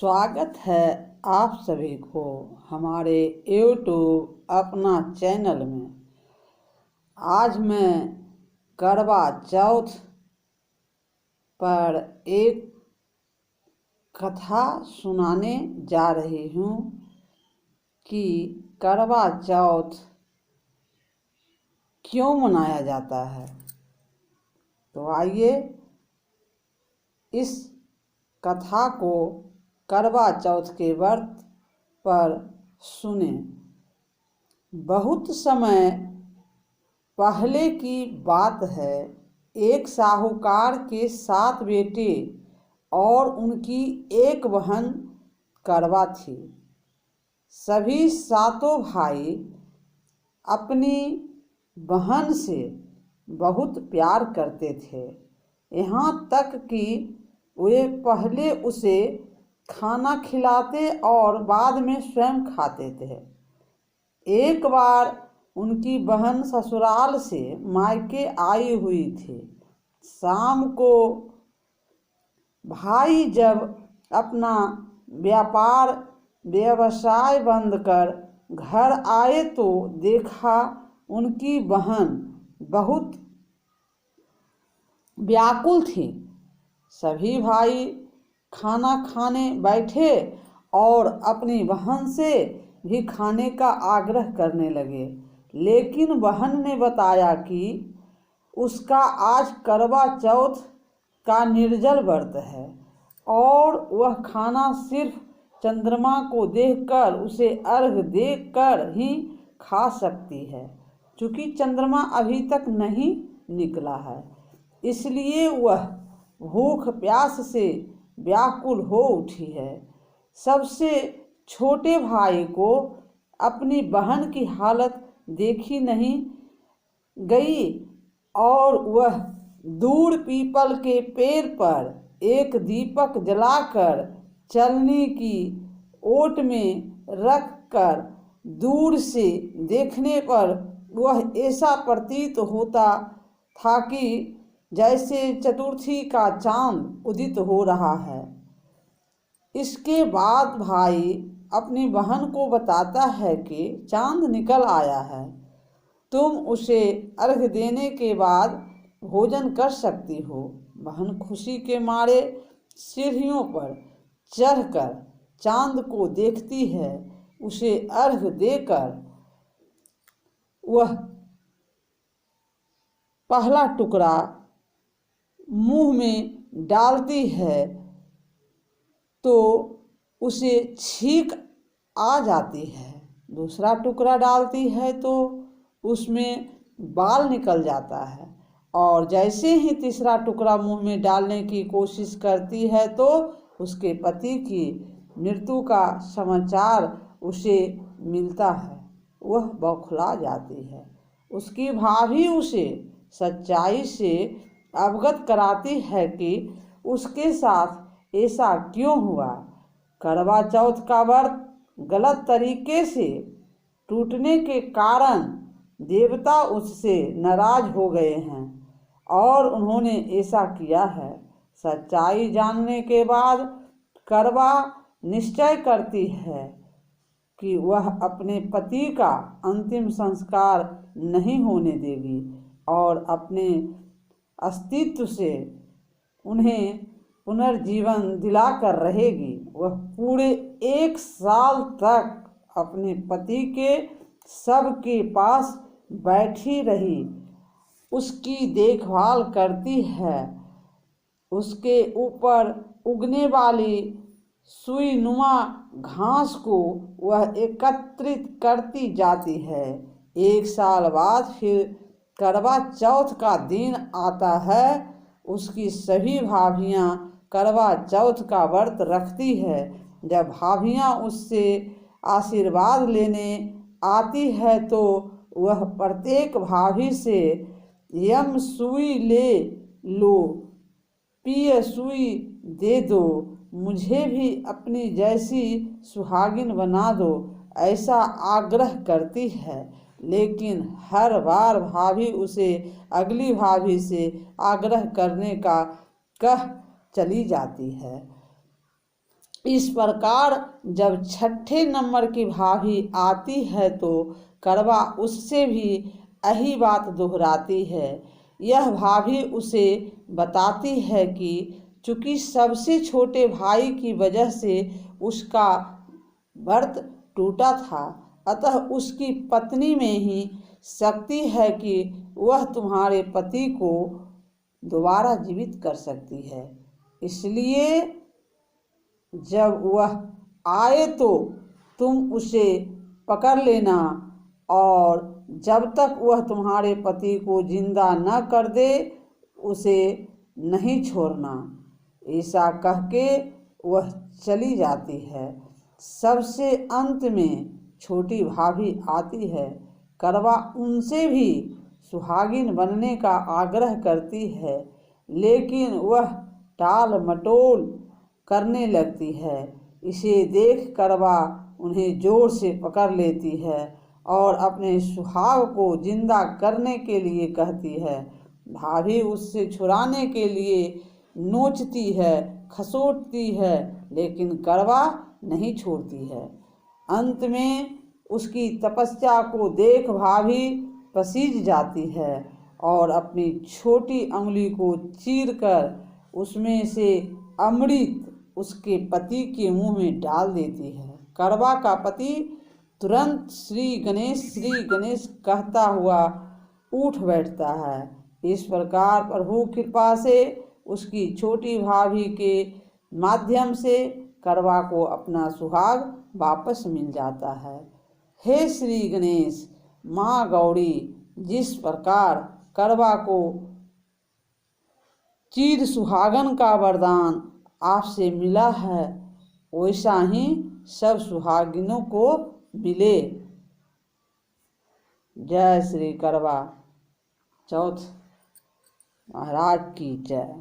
स्वागत है आप सभी को हमारे YouTube अपना चैनल में। आज मैं करवा चौथ पर एक कथा सुनाने जा रही हूँ कि करवा चौथ क्यों मनाया जाता है। तो आइए इस कथा को करवा चौथ के व्रत पर सुने। बहुत समय पहले की बात है, एक साहूकार के 7 बेटे और उनकी एक बहन करवा थी। सभी 7 भाई अपनी बहन से बहुत प्यार करते थे, यहाँ तक कि वे पहले उसे खाना खिलाते और बाद में स्वयं खाते थे। एक बार उनकी बहन ससुराल से मायके आई हुई थी। शाम को भाई जब अपना व्यवसाय बंद कर घर आए तो देखा उनकी बहन बहुत व्याकुल थी। सभी भाई खाना खाने बैठे और अपनी बहन से भी खाने का आग्रह करने लगे, लेकिन बहन ने बताया कि उसका आज करवा चौथ का निर्जल व्रत है और वह खाना सिर्फ चंद्रमा को देखकर, उसे अर्घ देकर ही खा सकती है। चूँकि चंद्रमा अभी तक नहीं निकला है, इसलिए वह भूख प्यास से व्याकुल हो उठी है। सबसे छोटे भाई को अपनी बहन की हालत देखी नहीं गई और वह दूर पीपल के पेड़ पर एक दीपक जलाकर चलनी की ओट में रखकर दूर से देखने पर वह ऐसा प्रतीत होता था कि जैसे चतुर्थी का चांद उदित हो रहा है। इसके बाद भाई अपनी बहन को बताता है कि चांद निकल आया है, तुम उसे अर्घ देने के बाद भोजन कर सकती हो। बहन खुशी के मारे सीढ़ियों पर चढ़कर चांद को देखती है। उसे अर्घ देकर वह पहला टुकड़ा मुंह में डालती है तो उसे छींक आ जाती है। दूसरा टुकड़ा डालती है तो उसमें बाल निकल जाता है और जैसे ही तीसरा टुकड़ा मुंह में डालने की कोशिश करती है तो उसके पति की मृत्यु का समाचार उसे मिलता है। वह बौखला जाती है। उसकी भाभी उसे सच्चाई से अवगत कराती है कि उसके साथ ऐसा क्यों हुआ। करवा चौथ का व्रत गलत तरीके से टूटने के कारण देवता उससे नाराज हो गए हैं और उन्होंने ऐसा किया है। सच्चाई जानने के बाद करवा निश्चय करती है कि वह अपने पति का अंतिम संस्कार नहीं होने देगी और अपने अस्तित्व से उन्हें पुनर्जीवन दिलाकर रहेगी। वह पूरे 1 साल तक अपने पति के शव के पास बैठी रही, उसकी देखभाल करती है। उसके ऊपर उगने वाली सुईनुमा घास को वह एकत्रित करती जाती है। 1 साल बाद फिर करवा चौथ का दिन आता है। उसकी सभी भाभियाँ करवा चौथ का व्रत रखती है। जब भाभियाँ उससे आशीर्वाद लेने आती है तो वह प्रत्येक भाभी से यम सुई ले लो, पिय सुई दे दो, मुझे भी अपनी जैसी सुहागिन बना दो, ऐसा आग्रह करती है। लेकिन हर बार भाभी उसे अगली भाभी से आग्रह करने का कह चली जाती है। इस प्रकार जब छठे नंबर की भाभी आती है तो करवा उससे भी यही बात दोहराती है। यह भाभी उसे बताती है कि चूंकि सबसे छोटे भाई की वजह से उसका व्रत टूटा था, अतः उसकी पत्नी में ही शक्ति है कि वह तुम्हारे पति को दोबारा जीवित कर सकती है। इसलिए जब वह आए तो तुम उसे पकड़ लेना और जब तक वह तुम्हारे पति को जिंदा न कर दे उसे नहीं छोड़ना। ऐसा कह के वह चली जाती है। सबसे अंत में छोटी भाभी आती है। करवा उनसे भी सुहागिन बनने का आग्रह करती है, लेकिन वह टाल मटोल करने लगती है। इसे देख करवा उन्हें जोर से पकड़ लेती है और अपने सुहाग को जिंदा करने के लिए कहती है। भाभी उससे छुड़ाने के लिए नोचती है, खसोटती है, लेकिन करवा नहीं छोड़ती है। अंत में उसकी तपस्या को देख भाभी पसीज जाती है और अपनी छोटी अंगुली को चीरकर उसमें से अमृत उसके पति के मुंह में डाल देती है। करवा का पति तुरंत श्री गणेश कहता हुआ उठ बैठता है। इस प्रकार प्रभु कृपा से उसकी छोटी भाभी के माध्यम से करवा को अपना सुहाग वापस मिल जाता है। हे श्री गणेश, माँ गौरी जिस प्रकार करवा को चीर सुहागन का वरदान आपसे मिला है, वैसा ही सब सुहागिनों को मिले। जय श्री करवा चौथ महाराज की जय।